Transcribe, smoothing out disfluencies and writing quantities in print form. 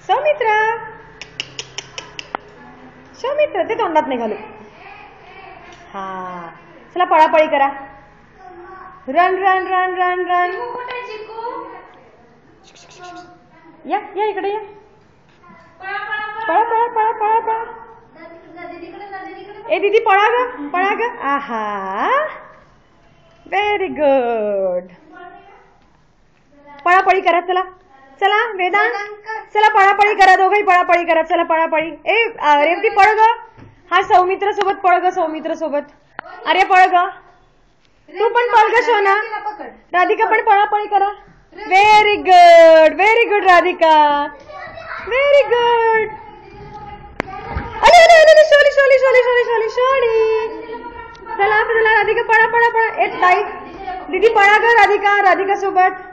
सौमित्र सौमित्र ते तोंडात नाही घालू. हा चला पळापळी करा. Run run run run run. या या इकडे या. पळा पळा पळा पळा पळा. ए दीदी पळा ग पळा ग. आहा व्हेरी गुड. पळापळी करा. चला चला वेदांत चला पळापळी करा. दोघंही पळापळी करा. चला पळापळी. ए रेवती पळ ग. हा सौमित्र सोबत पळ ग. सौमित्र सोबत. अरे पळ ग. तू पण पळ ग सोना. राधिका पण पळापळी करा. Very good Radhika. Very good. अरे अरे अरे sorry sorry sorry sorry sorry sorry. चला चला राधिका पळा पळा पळा. ए ताई दीदी पळा ग. राधिका राधिका सोबत.